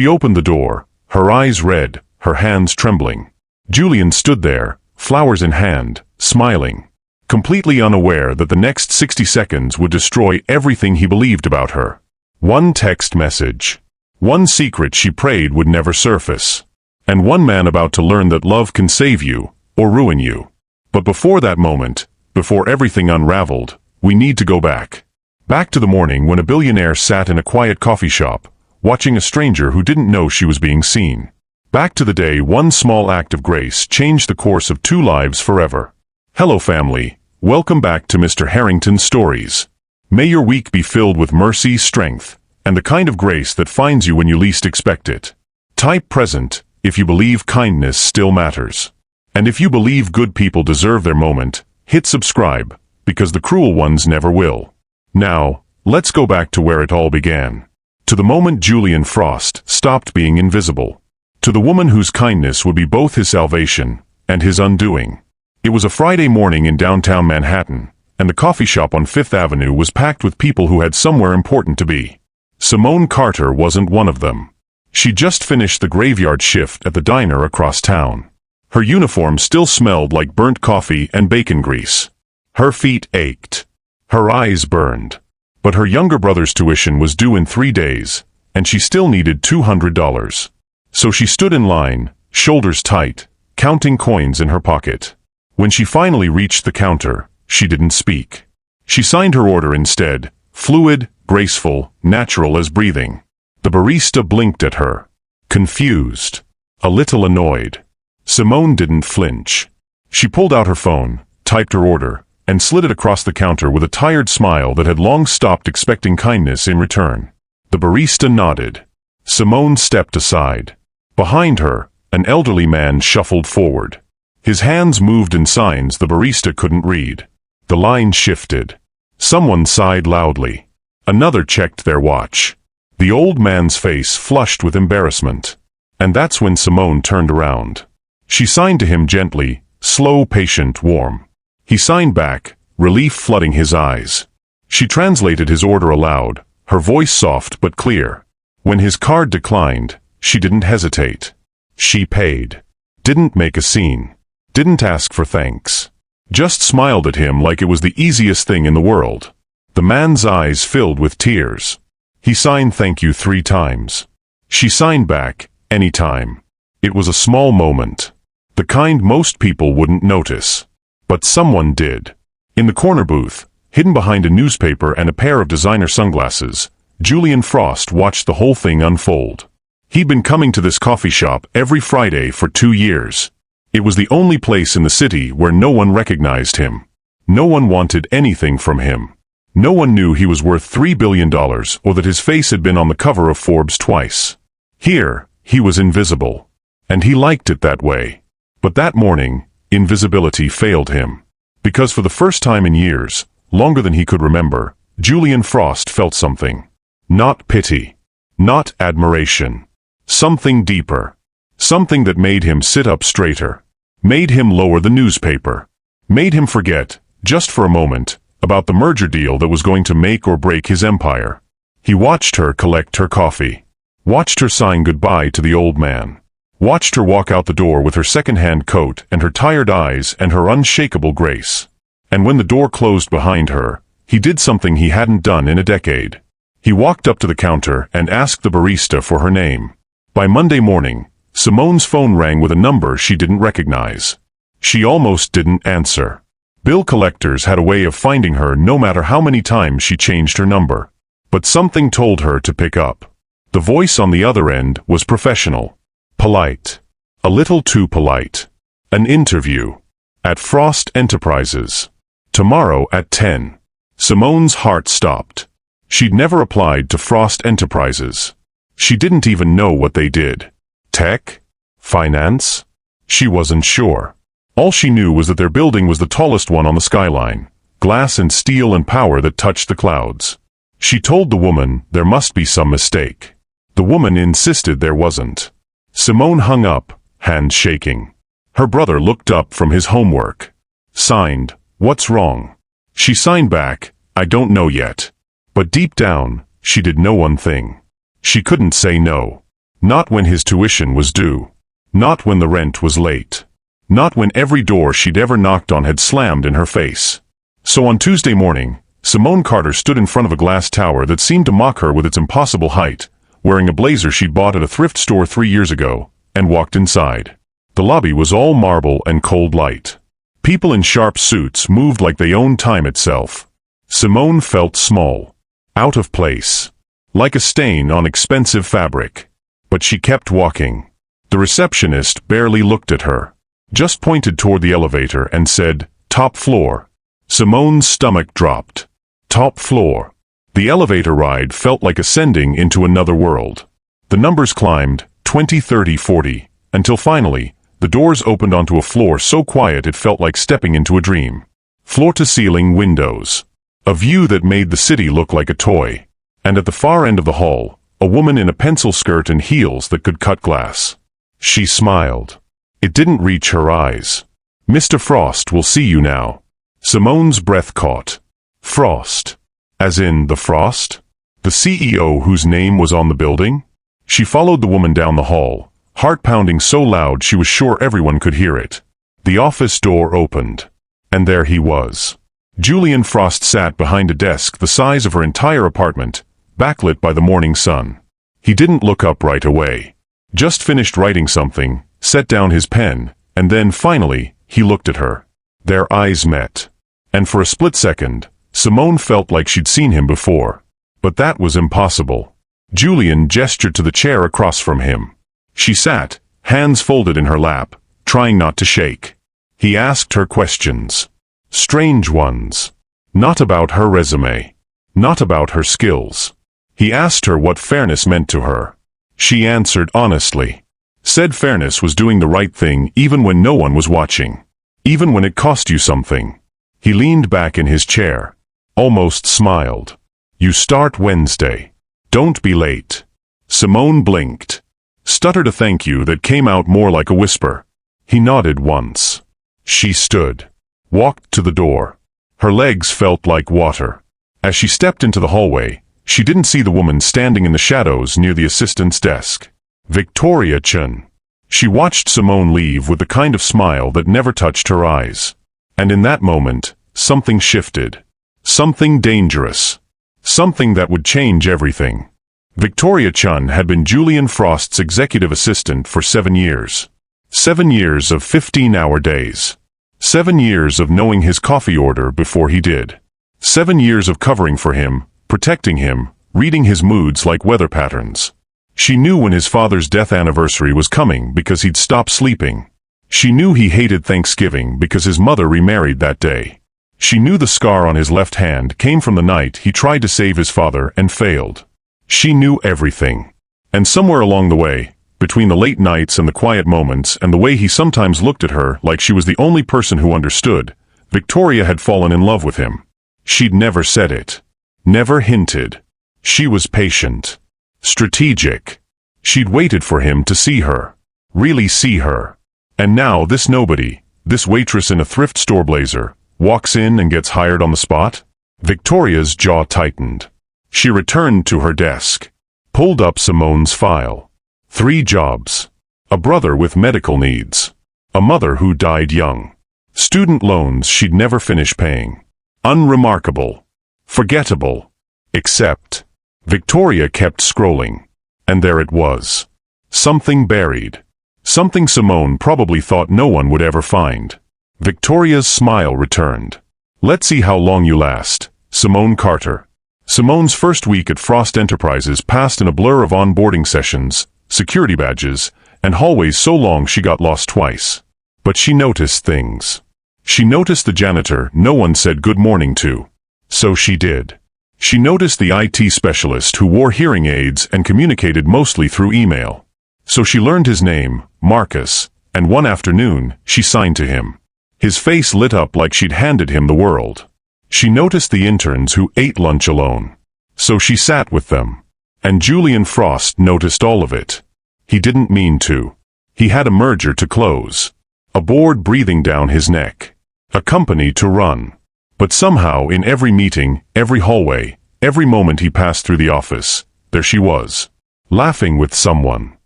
She opened the door, her eyes red, her hands trembling. Julian stood there, flowers in hand, smiling, completely unaware that the next 60 seconds would destroy everything he believed about her. One text message. One secret she prayed would never surface. And one man about to learn that love can save you, or ruin you. But before that moment, before everything unraveled, we need to go back. Back to the morning when a billionaire sat in a quiet coffee shop, watching a stranger who didn't know she was being seen. Back to the day one small act of grace changed the course of 2 lives forever. Hello family, welcome back to Mr. Harrington's Stories. May your week be filled with mercy, strength, and the kind of grace that finds you when you least expect it. Type present if you believe kindness still matters. And if you believe good people deserve their moment, hit subscribe, because the cruel ones never will. Now, let's go back to where it all began. To the moment Julian Frost stopped being invisible. To the woman whose kindness would be both his salvation and his undoing. It was a Friday morning in downtown Manhattan, and the coffee shop on Fifth Avenue was packed with people who had somewhere important to be. Simone Carter wasn't one of them. She just finished the graveyard shift at the diner across town. Her uniform still smelled like burnt coffee and bacon grease. Her feet ached. Her eyes burned. But her younger brother's tuition was due in 3 days, and she still needed $200. So she stood in line, shoulders tight, counting coins in her pocket. When she finally reached the counter, she didn't speak. She signed her order instead, fluid, graceful, natural as breathing. The barista blinked at her, confused, a little annoyed. Simone didn't flinch. She pulled out her phone, typed her order, and slid it across the counter with a tired smile that had long stopped expecting kindness in return. The barista nodded. Simone stepped aside. Behind her, an elderly man shuffled forward. His hands moved in signs the barista couldn't read. The line shifted. Someone sighed loudly. Another checked their watch. The old man's face flushed with embarrassment. And that's when Simone turned around. She signed to him gently, slow, patient, warm. He signed back, relief flooding his eyes. She translated his order aloud, her voice soft but clear. When his card declined, she didn't hesitate. She paid. Didn't make a scene. Didn't ask for thanks. Just smiled at him like it was the easiest thing in the world. The man's eyes filled with tears. He signed thank you 3 times. She signed back, anytime. It was a small moment. The kind most people wouldn't notice. But someone did. In the corner booth, hidden behind a newspaper and a pair of designer sunglasses, Julian Frost watched the whole thing unfold. He'd been coming to this coffee shop every Friday for 2 years. It was the only place in the city where no one recognized him. No one wanted anything from him. No one knew he was worth $3 billion or that his face had been on the cover of Forbes twice. Here, he was invisible. And he liked it that way. But that morning, invisibility failed him. Because for the first time in years, longer than he could remember, Julian Frost felt something. Not pity. Not admiration. Something deeper. Something that made him sit up straighter. Made him lower the newspaper. Made him forget, just for a moment, about the merger deal that was going to make or break his empire. He watched her collect her coffee. Watched her sign goodbye to the old man. Watched her walk out the door with her second-hand coat and her tired eyes and her unshakable grace. And when the door closed behind her, he did something he hadn't done in a decade. He walked up to the counter and asked the barista for her name. By Monday morning, Simone's phone rang with a number she didn't recognize. She almost didn't answer. Bill collectors had a way of finding her no matter how many times she changed her number. But something told her to pick up. The voice on the other end was professional. Polite. A little too polite. An interview. At Frost Enterprises. Tomorrow at 10. Simone's heart stopped. She'd never applied to Frost Enterprises. She didn't even know what they did. Tech? Finance? She wasn't sure. All she knew was that their building was the tallest one on the skyline. Glass and steel and power that touched the clouds. She told the woman there must be some mistake. The woman insisted there wasn't. Simone hung up, hands shaking. Her brother looked up from his homework. Signed, "What's wrong?" She signed back, "I don't know yet." But deep down, she did know one thing. She couldn't say no. Not when his tuition was due. Not when the rent was late. Not when every door she'd ever knocked on had slammed in her face. So on Tuesday morning, Simone Carter stood in front of a glass tower that seemed to mock her with its impossible height, wearing a blazer she'd bought at a thrift store 3 years ago, and walked inside. The lobby was all marble and cold light. People in sharp suits moved like they owned time itself. Simone felt small, out of place, like a stain on expensive fabric. But she kept walking. The receptionist barely looked at her, just pointed toward the elevator and said, "Top floor." Simone's stomach dropped. Top floor. The elevator ride felt like ascending into another world. The numbers climbed, 20, 30, 40, until finally, the doors opened onto a floor so quiet it felt like stepping into a dream. Floor-to-ceiling windows. A view that made the city look like a toy. And at the far end of the hall, a woman in a pencil skirt and heels that could cut glass. She smiled. It didn't reach her eyes. "Mr. Frost will see you now." Simone's breath caught. Frost. As in the Frost? The CEO whose name was on the building? She followed the woman down the hall, heart pounding so loud she was sure everyone could hear it. The office door opened. And there he was. Julian Frost sat behind a desk the size of her entire apartment, backlit by the morning sun. He didn't look up right away. Just finished writing something, set down his pen, and then, finally, he looked at her. Their eyes met. And for a split second, Simone felt like she'd seen him before. But that was impossible. Julian gestured to the chair across from him. She sat, hands folded in her lap, trying not to shake. He asked her questions. Strange ones. Not about her resume. Not about her skills. He asked her what fairness meant to her. She answered honestly. Said fairness was doing the right thing even when no one was watching. Even when it cost you something. He leaned back in his chair. Almost smiled. You start Wednesday. Don't be late. Simone blinked. Stuttered a thank you that came out more like a whisper. He nodded once. She stood. Walked to the door. Her legs felt like water. As she stepped into the hallway, she didn't see the woman standing in the shadows near the assistant's desk. Victoria Chun. She watched Simone leave with the kind of smile that never touched her eyes. And in that moment, something shifted. Something dangerous. Something that would change everything. Victoria Chun had been Julian Frost's executive assistant for 7 years. 7 years of 15-hour days. 7 years of knowing his coffee order before he did. 7 years of covering for him, protecting him, reading his moods like weather patterns. She knew when his father's death anniversary was coming because he'd stopped sleeping. She knew he hated Thanksgiving because his mother remarried that day. She knew the scar on his left hand came from the night he tried to save his father and failed. She knew everything. And somewhere along the way, between the late nights and the quiet moments and the way he sometimes looked at her like she was the only person who understood, Victoria had fallen in love with him. She'd never said it. Never hinted. She was patient. Strategic. She'd waited for him to see her. Really see her. And now this nobody, this waitress in a thrift store blazer, walks in and gets hired on the spot? Victoria's jaw tightened. She returned to her desk. Pulled up Simone's file. 3 jobs. A brother with medical needs. A mother who died young. Student loans she'd never finish paying. Unremarkable. Forgettable. Except. Victoria kept scrolling. And there it was. Something buried. Something Simone probably thought no one would ever find. Victoria's smile returned. Let's see how long you last, Simone Carter. Simone's first week at Frost Enterprises passed in a blur of onboarding sessions, security badges, and hallways so long she got lost twice. But she noticed things. She noticed the janitor no one said good morning to. So she did. She noticed the IT specialist who wore hearing aids and communicated mostly through email. So she learned his name, Marcus, and one afternoon, she signed to him. His face lit up like she'd handed him the world. She noticed the interns who ate lunch alone. So she sat with them. And Julian Frost noticed all of it. He didn't mean to. He had a merger to close. A board breathing down his neck. A company to run. But somehow in every meeting, every hallway, every moment he passed through the office, there she was. Laughing with someone.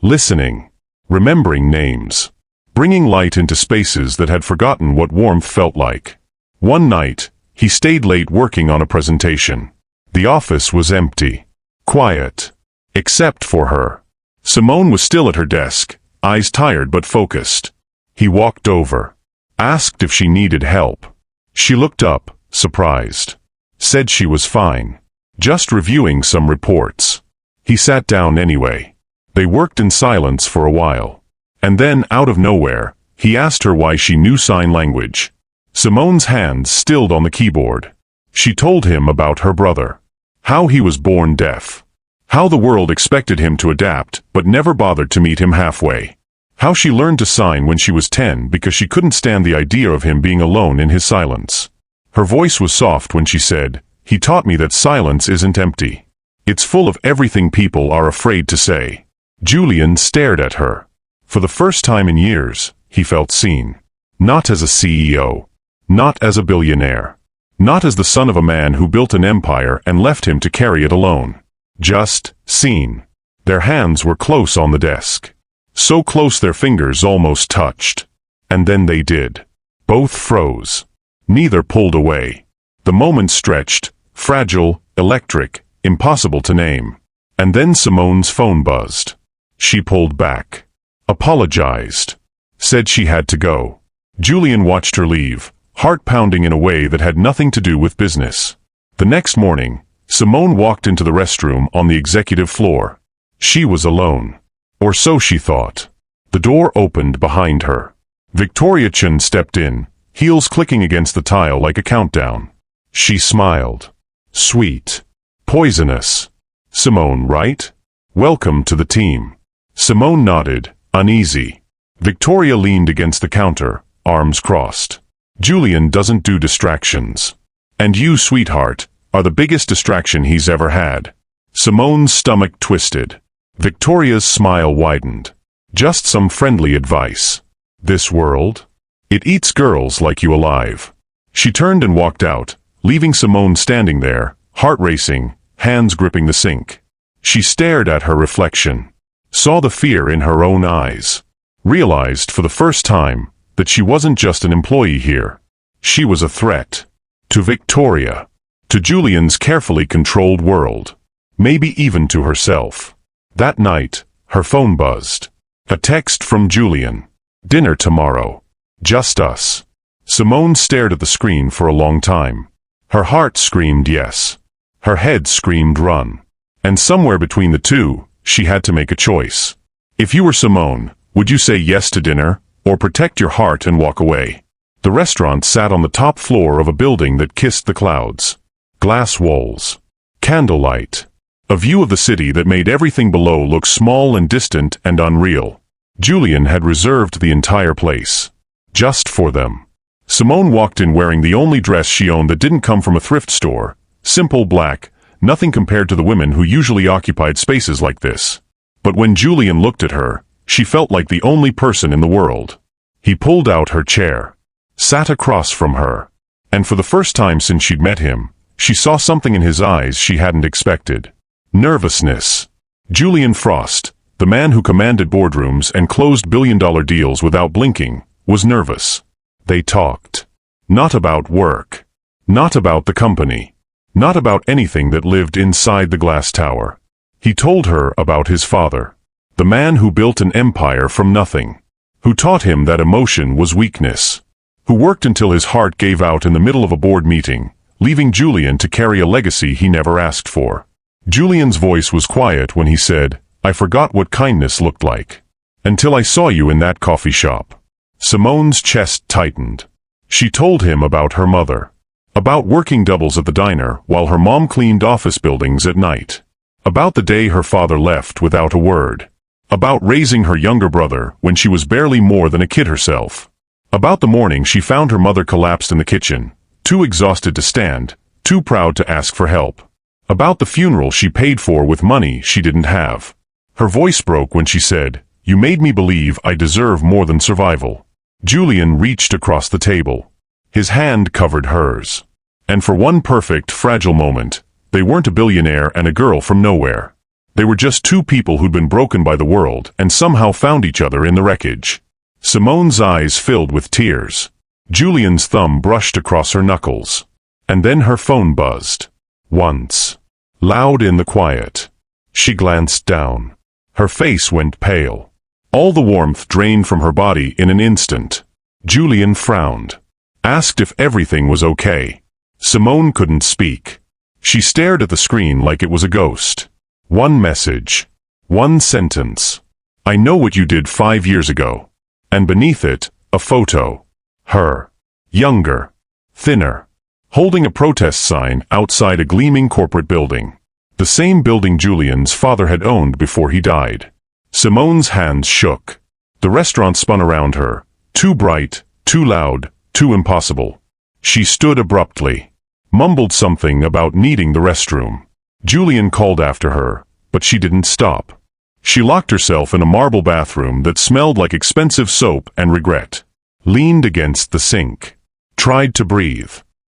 listening, remembering names, bringing light into spaces that had forgotten what warmth felt like. One night, he stayed late working on a presentation. The office was empty, quiet, except for her. Simone was still at her desk, eyes tired but focused. He walked over, asked if she needed help. She looked up, surprised. Said she was fine, just reviewing some reports. He sat down anyway. They worked in silence for a while. And then, out of nowhere, he asked her why she knew sign language. Simone's hands stilled on the keyboard. She told him about her brother. How he was born deaf. How the world expected him to adapt, but never bothered to meet him halfway. How she learned to sign when she was 10 because she couldn't stand the idea of him being alone in his silence. Her voice was soft when she said, "He taught me that silence isn't empty. It's full of everything people are afraid to say." Julian stared at her. For the first time in years, he felt seen. Not as a CEO. Not as a billionaire. Not as the son of a man who built an empire and left him to carry it alone. Just seen. Their hands were close on the desk. So close their fingers almost touched. And then they did. Both froze. Neither pulled away. The moment stretched, fragile, electric, impossible to name. And then Simone's phone buzzed. She pulled back. Apologized. Said she had to go. Julian watched her leave, heart pounding in a way that had nothing to do with business. The next morning, Simone walked into the restroom on the executive floor. She was alone. Or so she thought. The door opened behind her. Victoria Chun stepped in, heels clicking against the tile like a countdown. She smiled. Sweet. Poisonous. Simone, right? Welcome to the team. Simone nodded, uneasy. Victoria leaned against the counter, arms crossed. Julian doesn't do distractions. And you, sweetheart, are the biggest distraction he's ever had. Simone's stomach twisted. Victoria's smile widened. Just some friendly advice. This world? It eats girls like you alive. She turned and walked out, leaving Simone standing there, heart racing, hands gripping the sink. She stared at her reflection. Saw the fear in her own eyes. Realized for the first time that she wasn't just an employee here. She was a threat. To Victoria. To Julian's carefully controlled world. Maybe even to herself. That night, her phone buzzed. A text from Julian. Dinner tomorrow. Just us. Simone stared at the screen for a long time. Her heart screamed yes. Her head screamed run. And somewhere between the two, she had to make a choice. If you were Simone, would you say yes to dinner, or protect your heart and walk away? The restaurant sat on the top floor of a building that kissed the clouds. Glass walls. Candlelight. A view of the city that made everything below look small and distant and unreal. Julian had reserved the entire place. Just for them. Simone walked in wearing the only dress she owned that didn't come from a thrift store. Simple black, nothing compared to the women who usually occupied spaces like this. But when Julian looked at her, she felt like the only person in the world. He pulled out her chair. Sat across from her. And for the first time since she'd met him, she saw something in his eyes she hadn't expected. Nervousness. Julian Frost, the man who commanded boardrooms and closed billion-dollar deals without blinking, was nervous. They talked. Not about work. Not about the company. Not about anything that lived inside the glass tower. He told her about his father. The man who built an empire from nothing. Who taught him that emotion was weakness. Who worked until his heart gave out in the middle of a board meeting, leaving Julian to carry a legacy he never asked for. Julian's voice was quiet when he said, "I forgot what kindness looked like. Until I saw you in that coffee shop." Simone's chest tightened. She told him about her mother. About working doubles at the diner while her mom cleaned office buildings at night. About the day her father left without a word. About raising her younger brother when she was barely more than a kid herself. About the morning she found her mother collapsed in the kitchen, too exhausted to stand, too proud to ask for help. About the funeral she paid for with money she didn't have. Her voice broke when she said, "You made me believe I deserve more than survival." Julian reached across the table. His hand covered hers. And for one perfect, fragile moment, they weren't a billionaire and a girl from nowhere. They were just two people who'd been broken by the world and somehow found each other in the wreckage. Simone's eyes filled with tears. Julian's thumb brushed across her knuckles. And then her phone buzzed. Once. Loud in the quiet. She glanced down. Her face went pale. All the warmth drained from her body in an instant. Julian frowned. Asked if everything was okay. Simone couldn't speak. She stared at the screen like it was a ghost. One message. One sentence. I know what you did 5 years ago. And beneath it, a photo. Her. Younger. Thinner. Holding a protest sign outside a gleaming corporate building. The same building Julian's father had owned before he died. Simone's hands shook. The restaurant spun around her. Too bright, too loud, too impossible. She stood abruptly. Mumbled something about needing the restroom. Julian called after her, but she didn't stop. She locked herself in a marble bathroom that smelled like expensive soap and regret. Leaned against the sink. Tried to breathe.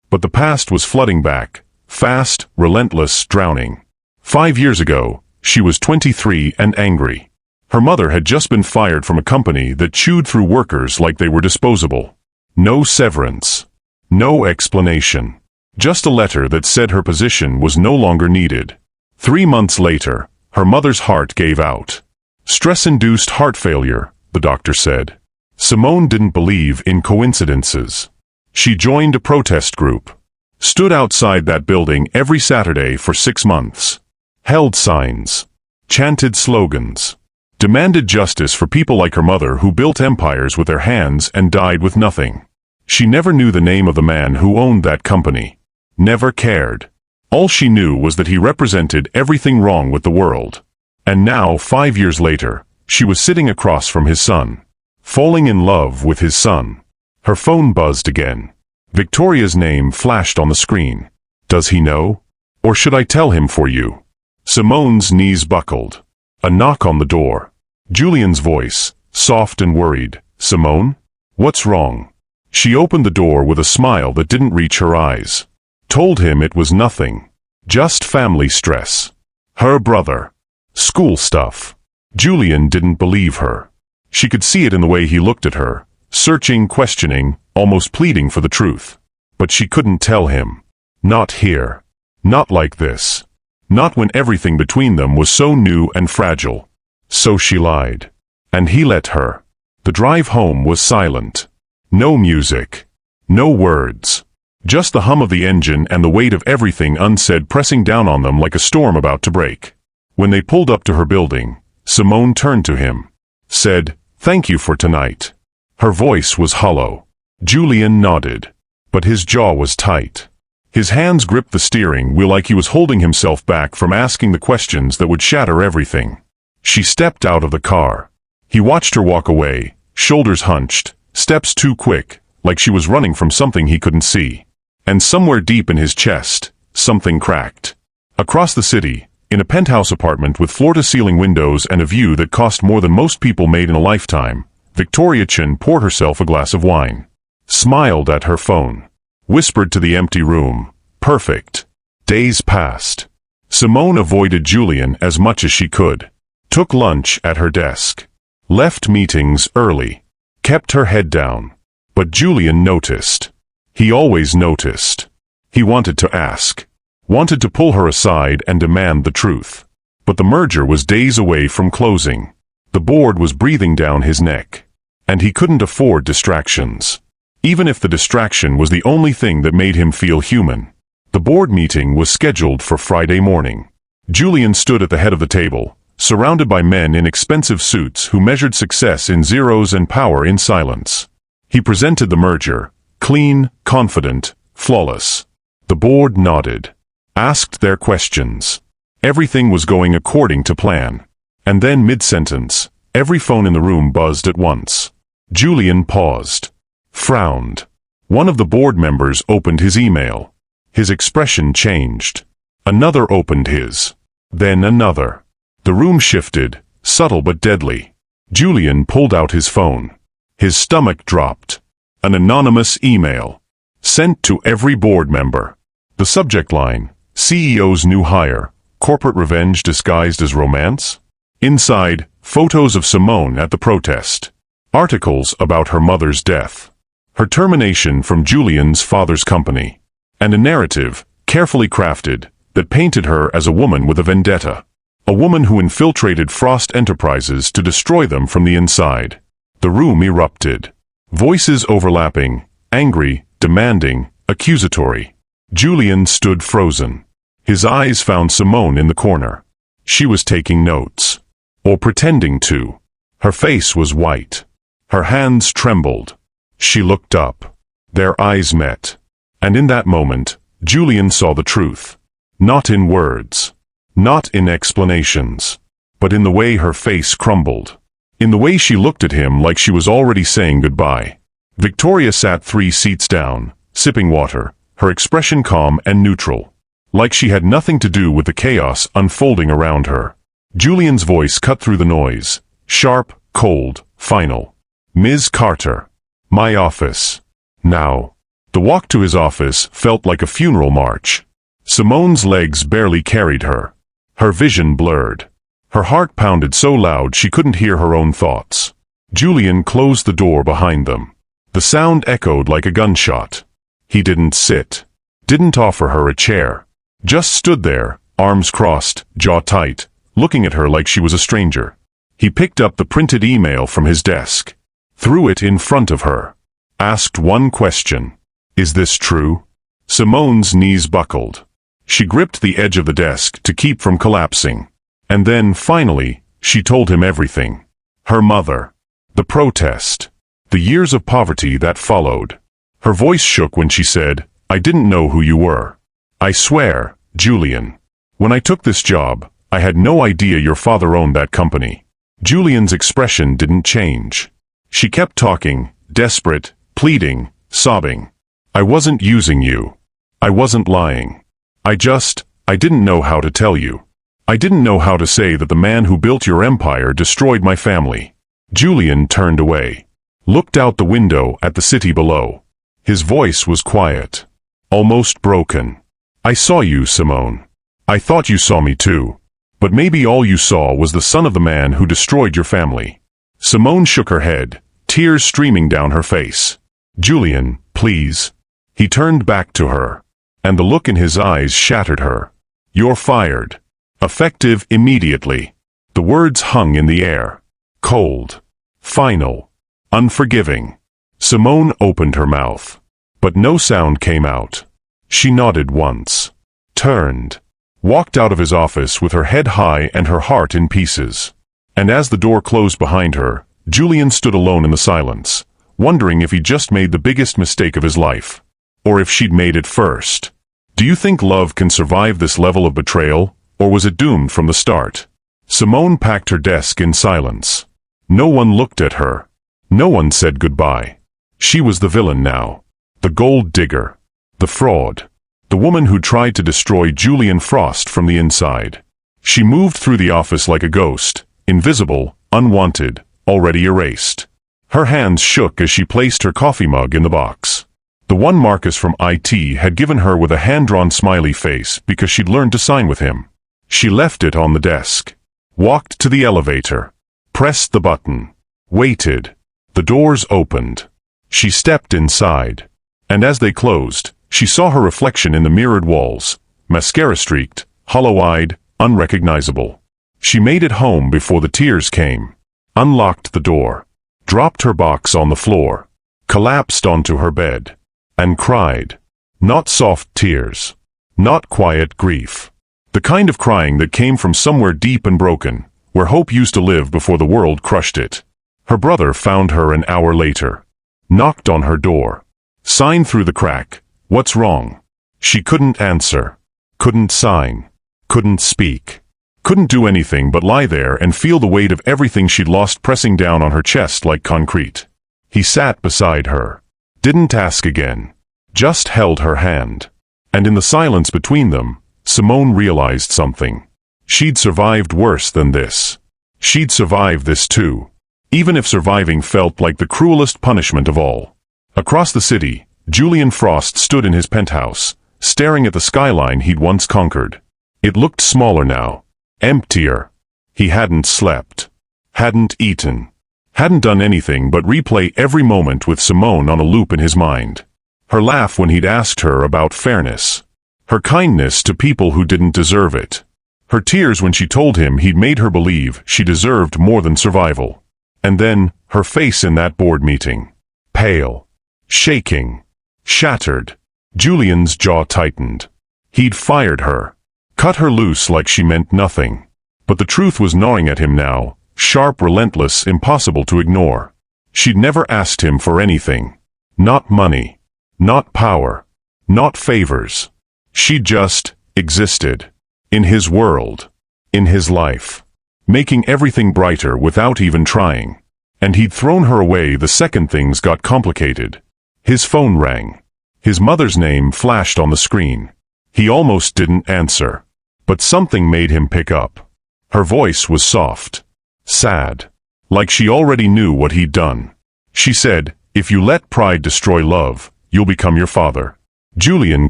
But the past was flooding back. Fast, relentless, drowning. 5 years ago, she was 23 and angry. Her mother had just been fired from a company that chewed through workers like they were disposable. No severance. No explanation. Just a letter that said her position was no longer needed. 3 months later, her mother's heart gave out. Stress-induced heart failure, the doctor said. Simone didn't believe in coincidences. She joined a protest group. Stood outside that building every Saturday for 6 months. Held signs. Chanted slogans. Demanded justice for people like her mother who built empires with their hands and died with nothing. She never knew the name of the man who owned that company. Never cared. All she knew was that he represented everything wrong with the world. And now, 5 years later, she was sitting across from his son. Falling in love with his son. Her phone buzzed again. Victoria's name flashed on the screen. Does he know? Or should I tell him for you? Simone's knees buckled. A knock on the door. Julian's voice, soft and worried. Simone? What's wrong? She opened the door with a smile that didn't reach her eyes. Told him it was nothing. Just family stress. Her brother. School stuff. Julian didn't believe her. She could see it in the way he looked at her, searching, questioning, almost pleading for the truth. But she couldn't tell him. Not here. Not like this. Not when everything between them was so new and fragile. So she lied. And he let her. The drive home was silent. No music. No words. Just the hum of the engine and the weight of everything unsaid pressing down on them like a storm about to break. When they pulled up to her building, Simone turned to him. Said, "Thank you for tonight." Her voice was hollow. Julian nodded. But his jaw was tight. His hands gripped the steering wheel like he was holding himself back from asking the questions that would shatter everything. She stepped out of the car. He watched her walk away, shoulders hunched, steps too quick, like she was running from something he couldn't see. And somewhere deep in his chest, something cracked. Across the city, in a penthouse apartment with floor-to-ceiling windows and a view that cost more than most people made in a lifetime, Victoria Chin poured herself a glass of wine. Smiled at her phone. Whispered to the empty room, "Perfect." Days passed. Simone avoided Julian as much as she could. Took lunch at her desk. Left meetings early. Kept her head down. But Julian noticed. He always noticed. He wanted to ask. Wanted to pull her aside and demand the truth. But the merger was days away from closing. The board was breathing down his neck. And he couldn't afford distractions. Even if the distraction was the only thing that made him feel human. The board meeting was scheduled for Friday morning. Julian stood at the head of the table, surrounded by men in expensive suits who measured success in zeros and power in silence. He presented the merger, clean, confident, flawless. The board nodded. Asked their questions. Everything was going according to plan. And then mid-sentence, every phone in the room buzzed at once. Julian paused. Frowned. One of the board members opened his email. His expression changed. Another opened his. Then another. The room shifted, subtle but deadly. Julian pulled out his phone. His stomach dropped. An anonymous email. Sent to every board member. The subject line, CEO's new hire, corporate revenge disguised as romance? Inside, photos of Simone at the protest. Articles about her mother's death. Her termination from Julian's father's company. And a narrative, carefully crafted, that painted her as a woman with a vendetta. A woman who infiltrated Frost Enterprises to destroy them from the inside. The room erupted. Voices overlapping, angry, demanding, accusatory. Julian stood frozen. His eyes found Simone in the corner. She was taking notes. Or pretending to. Her face was white. Her hands trembled. She looked up. Their eyes met. And in that moment, Julian saw the truth. Not in words. Not in explanations. But in the way her face crumbled. In the way she looked at him like she was already saying goodbye. Victoria sat 3 seats down, sipping water, her expression calm and neutral. Like she had nothing to do with the chaos unfolding around her. Julian's voice cut through the noise. Sharp, cold, final. Ms. Carter. My office. Now. The walk to his office felt like a funeral march. Simone's legs barely carried her. Her vision blurred. Her heart pounded so loud she couldn't hear her own thoughts. Julian closed the door behind them. The sound echoed like a gunshot. He didn't sit. Didn't offer her a chair. Just stood there, arms crossed, jaw tight, looking at her like she was a stranger. He picked up the printed email from his desk. Threw it in front of her. Asked one question. Is this true? Simone's knees buckled. She gripped the edge of the desk to keep from collapsing. And then, finally, she told him everything. Her mother. The protest. The years of poverty that followed. Her voice shook when she said, I didn't know who you were. I swear, Julian. When I took this job, I had no idea your father owned that company. Julian's expression didn't change. She kept talking, desperate, pleading, sobbing. I wasn't using you. I wasn't lying. I didn't know how to tell you. I didn't know how to say that the man who built your empire destroyed my family. Julian turned away. Looked out the window at the city below. His voice was quiet. Almost broken. I saw you, Simone. I thought you saw me too. But maybe all you saw was the son of the man who destroyed your family. Simone shook her head, tears streaming down her face. Julian, please. He turned back to her. And the look in his eyes shattered her. You're fired. Effective immediately. The words hung in the air. Cold. Final. Unforgiving. Simone opened her mouth. But no sound came out. She nodded once. Turned. Walked out of his office with her head high and her heart in pieces. And as the door closed behind her, Julian stood alone in the silence, wondering if he'd just made the biggest mistake of his life. Or if she'd made it first. Do you think love can survive this level of betrayal, or was it doomed from the start? Simone packed her desk in silence. No one looked at her. No one said goodbye. She was the villain now. The gold digger. The fraud. The woman who tried to destroy Julian Frost from the inside. She moved through the office like a ghost, invisible, unwanted, already erased. Her hands shook as she placed her coffee mug in the box. The one Marcus from IT had given her with a hand-drawn smiley face because she'd learned to sign with him. She left it on the desk. Walked to the elevator. Pressed the button. Waited. The doors opened. She stepped inside. And as they closed, she saw her reflection in the mirrored walls, mascara-streaked, hollow-eyed, unrecognizable. She made it home before the tears came. Unlocked the door. Dropped her box on the floor. Collapsed onto her bed. And cried. Not soft tears. Not quiet grief. The kind of crying that came from somewhere deep and broken, where hope used to live before the world crushed it. Her brother found her an hour later. Knocked on her door. Signed through the crack. What's wrong? She couldn't answer. Couldn't sign. Couldn't speak. Couldn't do anything but lie there and feel the weight of everything she'd lost pressing down on her chest like concrete. He sat beside her. Didn't ask again. Just held her hand. And in the silence between them, Simone realized something. She'd survived worse than this. She'd survived this too. Even if surviving felt like the cruelest punishment of all. Across the city, Julian Frost stood in his penthouse, staring at the skyline he'd once conquered. It looked smaller now, emptier. He hadn't slept, hadn't eaten, hadn't done anything but replay every moment with Simone on a loop in his mind. Her laugh when he'd asked her about fairness. Her kindness to people who didn't deserve it. Her tears when she told him he'd made her believe she deserved more than survival. And then, her face in that board meeting. Pale. Shaking. Shattered. Julian's jaw tightened. He'd fired her. Cut her loose like she meant nothing. But the truth was gnawing at him now, sharp, relentless, impossible to ignore. She'd never asked him for anything. Not money. Not power. Not favors. She just existed. In his world. In his life. Making everything brighter without even trying. And he'd thrown her away the second things got complicated. His phone rang. His mother's name flashed on the screen. He almost didn't answer. But something made him pick up. Her voice was soft. Sad. Like she already knew what he'd done. She said, "If you let pride destroy love, you'll become your father." Julian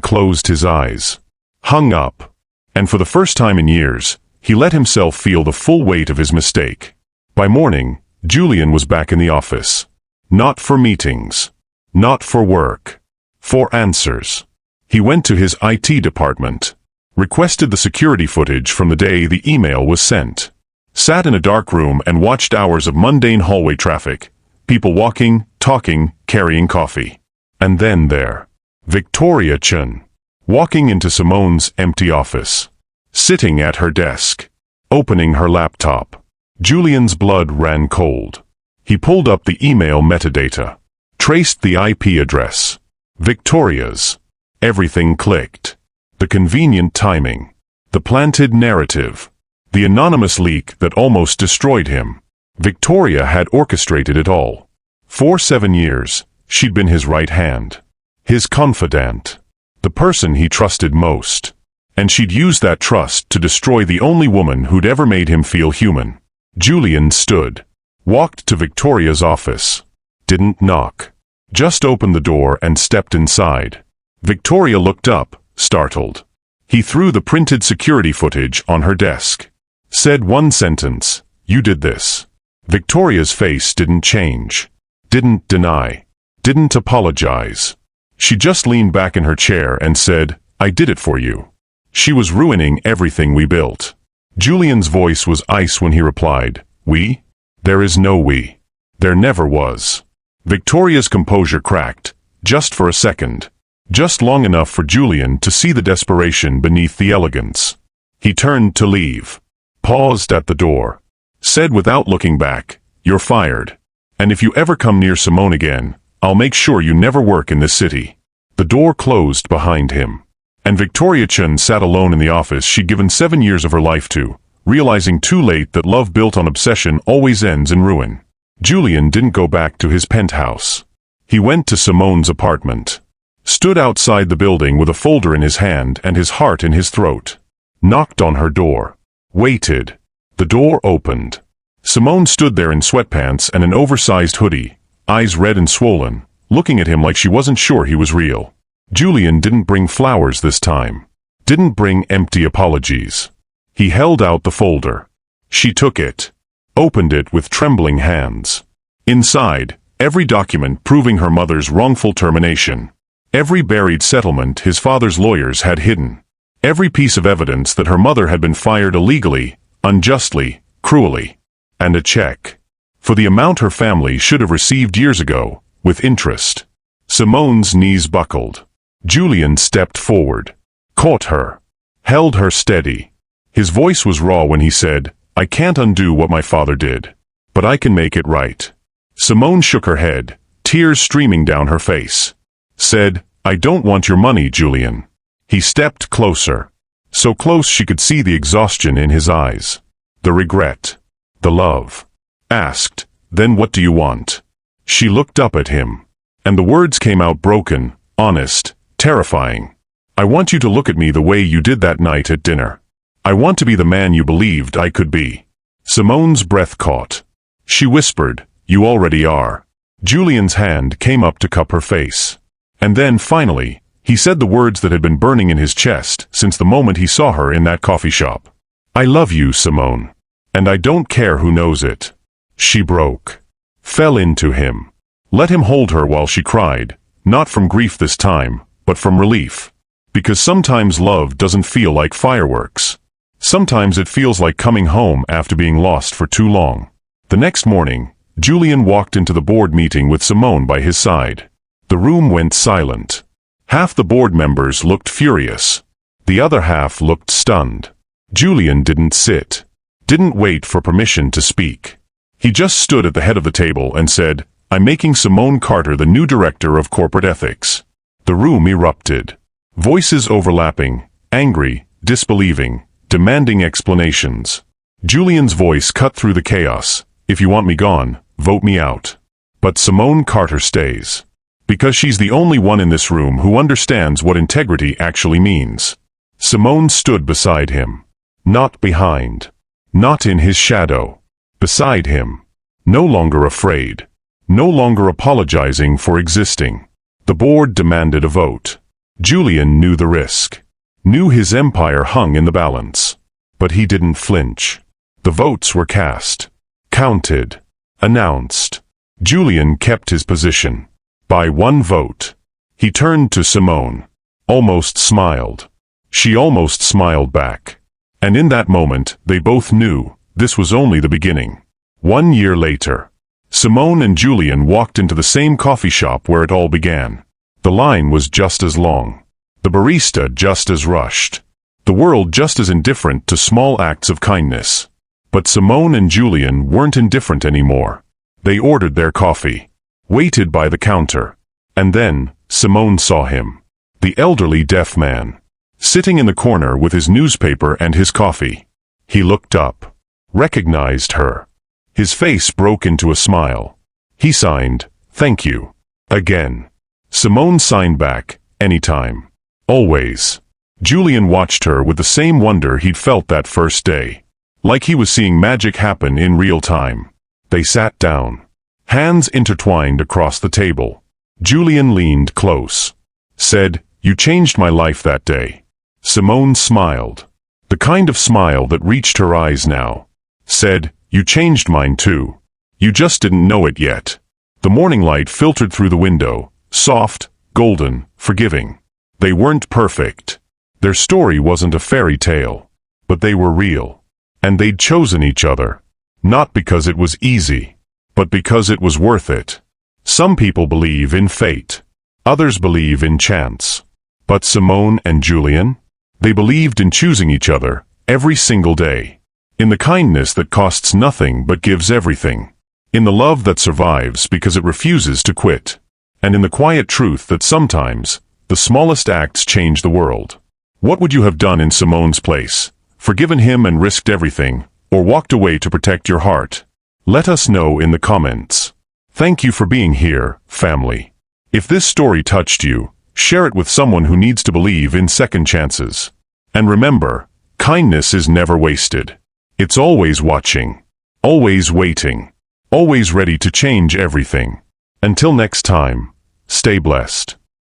closed his eyes. Hung up. And for the first time in years, he let himself feel the full weight of his mistake. By morning, Julian was back in the office. Not for meetings. Not for work. For answers. He went to his IT department. Requested the security footage from the day the email was sent. Sat in a dark room and watched hours of mundane hallway traffic. People walking, talking, carrying coffee. And then there. Victoria Chun. Walking into Simone's empty office. Sitting at her desk. Opening her laptop. Julian's blood ran cold. He pulled up the email metadata. Traced the IP address. Victoria's. Everything clicked. The convenient timing. The planted narrative. The anonymous leak that almost destroyed him. Victoria had orchestrated it all. For 7 years, she'd been his right hand. His confidant. The person he trusted most. And she'd used that trust to destroy the only woman who'd ever made him feel human. Julian stood. Walked to Victoria's office. Didn't knock. Just opened the door and stepped inside. Victoria looked up, startled. He threw the printed security footage on her desk. Said one sentence, "You did this." Victoria's face didn't change. Didn't deny. Didn't apologize. She just leaned back in her chair and said, "I did it for you." She was ruining everything we built. Julian's voice was ice when he replied, "We? There is no we. There never was." Victoria's composure cracked, just for a second. Just long enough for Julian to see the desperation beneath the elegance. He turned to leave. Paused at the door. Said without looking back, "You're fired. And if you ever come near Simone again, I'll make sure you never work in this city." The door closed behind him. And Victoria Chun sat alone in the office she'd given 7 years of her life to, realizing too late that love built on obsession always ends in ruin. Julian didn't go back to his penthouse. He went to Simone's apartment. Stood outside the building with a folder in his hand and his heart in his throat. Knocked on her door. Waited. The door opened. Simone stood there in sweatpants and an oversized hoodie, eyes red and swollen, looking at him like she wasn't sure he was real. Julian didn't bring flowers this time. Didn't bring empty apologies. He held out the folder. She took it. Opened it with trembling hands. Inside, every document proving her mother's wrongful termination. Every buried settlement his father's lawyers had hidden. Every piece of evidence that her mother had been fired illegally, unjustly, cruelly. And a check. For the amount her family should have received years ago, with interest. Simone's knees buckled. Julian stepped forward. Caught her. Held her steady. His voice was raw when he said, "I can't undo what my father did. But I can make it right." Simone shook her head, tears streaming down her face. Said, "I don't want your money, Julian." He stepped closer. So close she could see the exhaustion in his eyes. The regret. The love. Asked, "Then what do you want?" She looked up at him. And the words came out broken, honest, terrifying. "I want you to look at me the way you did that night at dinner. I want to be the man you believed I could be." Simone's breath caught. She whispered, "You already are." Julian's hand came up to cup her face. And then, finally, He said the words that had been burning in his chest since the moment he saw her in that coffee shop. "I love you, Simone. And I don't care who knows it." She broke. Fell into him. Let him hold her while she cried, not from grief this time, but from relief. Because sometimes love doesn't feel like fireworks. Sometimes it feels like coming home after being lost for too long. The next morning, Julian walked into the board meeting with Simone by his side. The room went silent. Half the board members looked furious. The other half looked stunned. Julian didn't sit. Didn't wait for permission to speak. He just stood at the head of the table and said, "I'm making Simone Carter the new director of corporate ethics." The room erupted. Voices overlapping, angry, disbelieving, demanding explanations. Julian's voice cut through the chaos. "If you want me gone, vote me out. But Simone Carter stays. Because she's the only one in this room who understands what integrity actually means." Simone stood beside him. Not behind. Not in his shadow. Beside him. No longer afraid. No longer apologizing for existing. The board demanded a vote. Julian knew the risk. Knew his empire hung in the balance. But he didn't flinch. The votes were cast. Counted. Announced. Julian kept his position. By one vote. He turned to Simone. Almost smiled. She almost smiled back. And in that moment, they both knew this was only the beginning. 1 year later, Simone and Julian walked into the same coffee shop where it all began. The line was just as long. The barista just as rushed. The world just as indifferent to small acts of kindness. But Simone and Julian weren't indifferent anymore. They ordered their coffee. Waited by the counter. And then, Simone saw him. The elderly deaf man. Sitting in the corner with his newspaper and his coffee. He looked up. Recognized her. His face broke into a smile. He signed, "Thank you." Again. Simone signed back, "Anytime. Always." Julian watched her with the same wonder he'd felt that first day. Like he was seeing magic happen in real time. They sat down. Hands intertwined across the table. Julian leaned close. Said, "You changed my life that day." Simone smiled. The kind of smile that reached her eyes now. Said, "You changed mine too. You just didn't know it yet." The morning light filtered through the window. Soft, golden, forgiving. They weren't perfect. Their story wasn't a fairy tale. But they were real. And they'd chosen each other. Not because it was easy. But because it was worth it. Some people believe in fate. Others believe in chance. But Simone and Julian? They believed in choosing each other, every single day. In the kindness that costs nothing but gives everything. In the love that survives because it refuses to quit. And in the quiet truth that sometimes, the smallest acts change the world. What would you have done in Simone's place? Forgiven him and risked everything, or walked away to protect your heart? Let us know in the comments. Thank you for being here, family. If this story touched you, share it with someone who needs to believe in second chances. And remember, kindness is never wasted. It's always watching. Always waiting. Always ready to change everything. Until next time, stay blessed.